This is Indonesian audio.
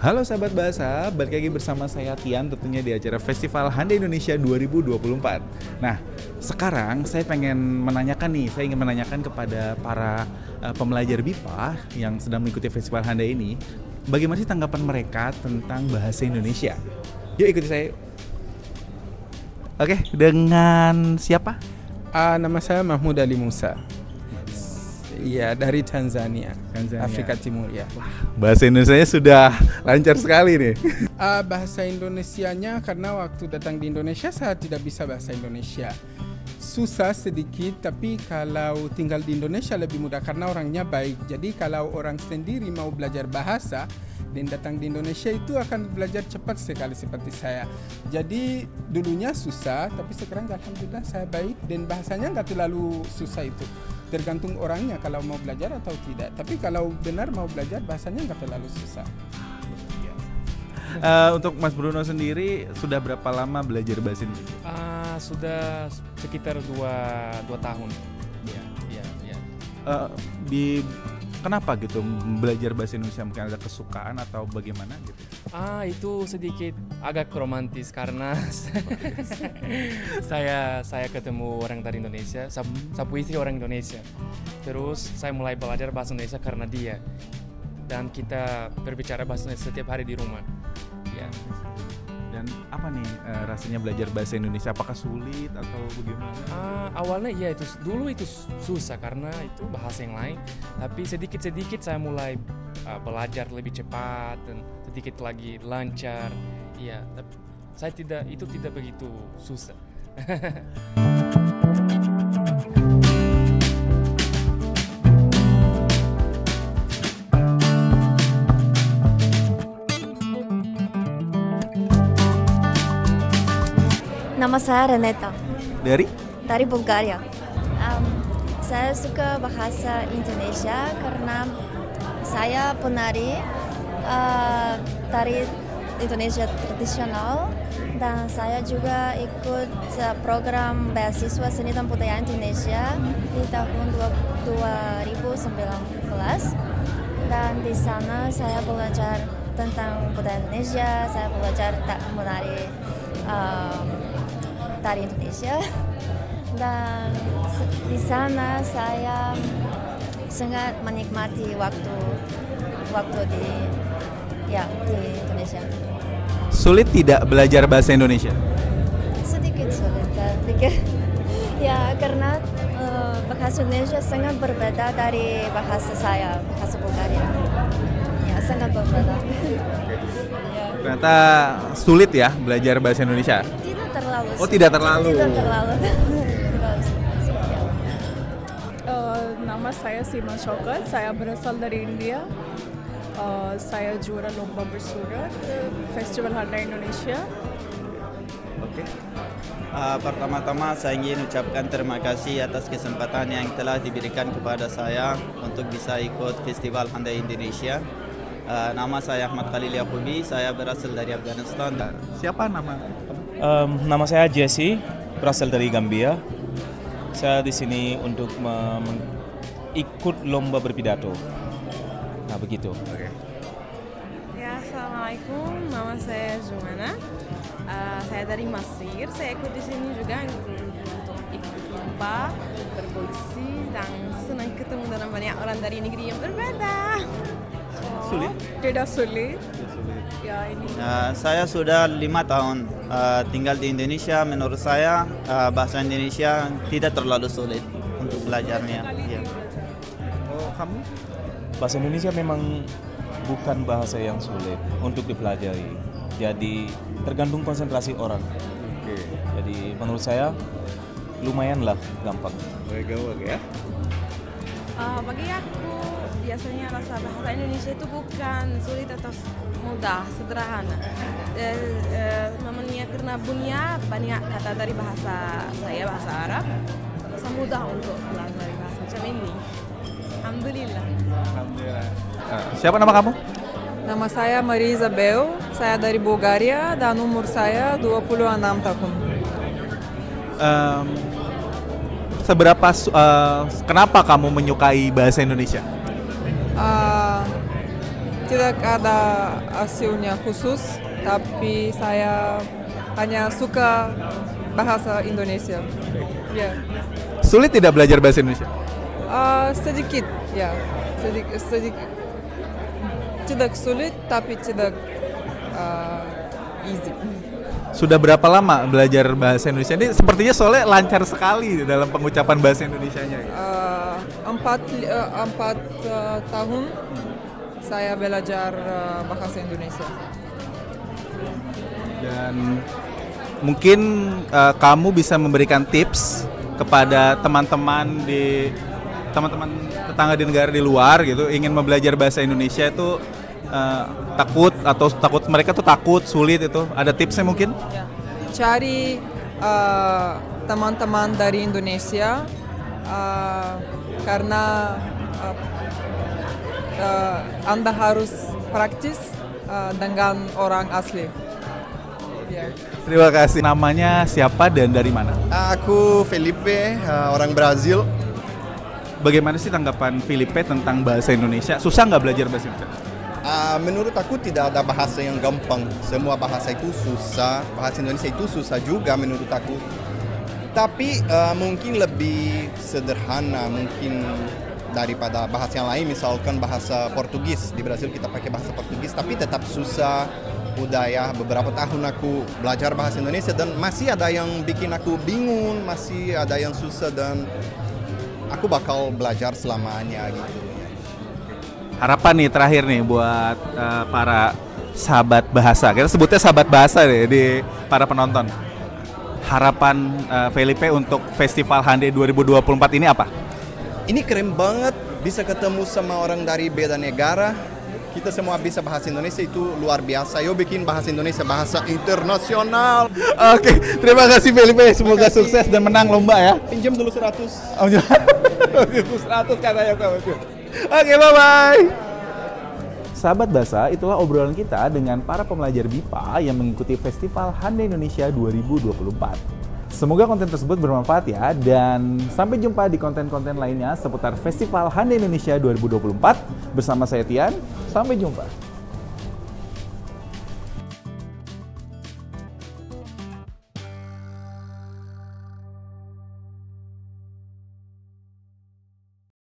Halo sahabat bahasa, balik lagi bersama saya Tian tentunya di acara Festival Handai Indonesia 2024. Nah, sekarang saya ingin menanyakan kepada para pembelajar BIPA yang sedang mengikuti Festival Handai ini, bagaimana sih tanggapan mereka tentang bahasa Indonesia? Yuk ikuti saya. Oke, dengan siapa? Nama saya Mahmud Ali Musa. Iya, dari Tanzania, Afrika Timur ya. Wah, bahasa Indonesianya sudah lancar sekali nih. Bahasa Indonesianya karena waktu datang di Indonesia saya tidak bisa bahasa Indonesia. Susah sedikit, tapi kalau tinggal di Indonesia lebih mudah karena orangnya baik. Jadi kalau orang sendiri mau belajar bahasa dan datang di Indonesia itu akan belajar cepat sekali seperti saya. Jadi dulunya susah, tapi sekarang alhamdulillah saya baik dan bahasanya nggak terlalu susah itu. Tergantung orangnya kalau mau belajar atau tidak. Tapi kalau benar mau belajar bahasanya nggak terlalu susah. Untuk Mas Bruno sendiri sudah berapa lama belajar bahasa Indonesia? Sudah sekitar 2 tahun. Ya. Kenapa gitu belajar bahasa Indonesia, mungkin ada kesukaan atau bagaimana gitu? Itu sedikit agak romantis karena saya ketemu orang dari Indonesia, sapu istri orang Indonesia. Terus saya mulai belajar bahasa Indonesia karena dia. Dan kita berbicara bahasa Indonesia setiap hari di rumah. Ya. Dan apa nih rasanya belajar bahasa Indonesia? Apakah sulit atau bagaimana? Awalnya ya dulu itu susah karena itu bahasa yang lain. Tapi sedikit-sedikit saya mulai belajar lebih cepat dan sedikit lagi lancar. Iya, tapi itu tidak begitu susah. Nama saya Renata Dari Bulgaria. Saya suka bahasa Indonesia karena saya penari tari Indonesia tradisional dan saya juga ikut program beasiswa seni dan budaya Indonesia di tahun 2019 dan di sana saya belajar tentang budaya Indonesia, saya belajar menari tari Indonesia dan di sana saya sangat menikmati waktu di Indonesia. Sulit tidak belajar bahasa Indonesia? Sedikit sulit, saya pikir. Ya, karena bahasa Indonesia sangat berbeda dari bahasa saya, bahasa Bulgaria. Ya, sangat berbeda. Ternyata sulit ya belajar bahasa Indonesia? Tidak terlalu. Oh, tidak terlalu. Tidak terlalu. Nama saya Seema Shaukat, saya berasal dari India. Saya juara lomba bersurat Festival Handai Indonesia. Oke. Pertama-tama saya ingin ucapkan terima kasih atas kesempatan yang telah diberikan kepada saya untuk bisa ikut Festival Handai Indonesia. Nama saya Ahmad Khalil Yaqubi, saya berasal dari Afghanistan. Siapa nama? Nama saya Jesse, berasal dari Gambia. Saya di sini untuk ikut lomba berpidato. Nah, begitu. Ya, assalamualaikum. Nama saya Zumana. Saya dari Mesir. Saya ikut di sini juga untuk ikut lomba berpuisi dan senang ketemu dengan banyak orang dari negeri yang berbeda. Sulit? Tidak sulit. Ya, ini. Saya sudah 5 tahun tinggal di Indonesia. Menurut saya bahasa Indonesia tidak terlalu sulit untuk belajarnya. Ya. Oh, kamu? Bahasa Indonesia memang bukan bahasa yang sulit untuk dipelajari. Jadi tergantung konsentrasi orang. Oke. Jadi menurut saya lumayanlah gampang. Oke ya. Bagi aku biasanya rasa bahasa Indonesia itu bukan sulit atau mudah, sederhana. Namanya karena bunyinya banyak kata dari bahasa saya, bahasa Arab, rasa mudah untuk belajar bahasa macam ini. Alhamdulillah. Siapa nama kamu? Nama saya Maria Isabel, saya dari Bulgaria dan umur saya 26 tahun. Kenapa kamu menyukai bahasa Indonesia? tidak ada hasilnya khusus, tapi saya hanya suka bahasa Indonesia. Ya. Sulit tidak belajar bahasa Indonesia? Sedikit, ya. Sedikit. Tidak sulit, tapi tidak easy. Sudah berapa lama belajar bahasa Indonesia? Ini sepertinya soalnya lancar sekali dalam pengucapan bahasa Indonesianya. 4 tahun saya belajar bahasa Indonesia. Dan mungkin kamu bisa memberikan tips kepada teman-teman tetangga di negara di luar gitu, ingin belajar bahasa Indonesia itu takut mereka tuh takut, sulit itu. Ada tipsnya mungkin? Ya. Cari teman-teman dari Indonesia karena Anda harus praktis dengan orang asli. Ya. Terima kasih. Namanya siapa dan dari mana? Aku Felipe, orang Brazil. Bagaimana sih tanggapan Felipe tentang bahasa Indonesia? Susah nggak belajar bahasa Indonesia? Menurut aku tidak ada bahasa yang gampang. Semua bahasa itu susah. Bahasa Indonesia itu susah juga menurut aku. Tapi mungkin lebih sederhana mungkin daripada bahasa yang lain. Misalkan bahasa Portugis. Di Brasil kita pakai bahasa Portugis, tapi tetap susah. Udah ya beberapa tahun aku belajar bahasa Indonesia dan masih ada yang bikin aku bingung, masih ada yang susah dan aku bakal belajar selamanya gitu. Harapan nih terakhir nih buat para sahabat bahasa. Kita sebutnya sahabat bahasa deh di para penonton. Harapan Felipe untuk Festival Hande 2024 ini apa? Ini keren banget, bisa ketemu sama orang dari beda negara. Kita semua bisa bahasa Indonesia, itu luar biasa. Yuk bikin bahasa Indonesia bahasa internasional. Oke, terima kasih Felipe. Semoga sukses dan menang lomba ya. Pinjam dulu 100. Oh, 100 katanya sama. Oke, bye-bye. Sahabat bahasa, itulah obrolan kita dengan para pembelajar BIPA yang mengikuti Festival Hande Indonesia 2024. Semoga konten tersebut bermanfaat ya, dan sampai jumpa di konten-konten lainnya seputar Festival Hande Indonesia 2024. Bersama saya Tian, sampai jumpa.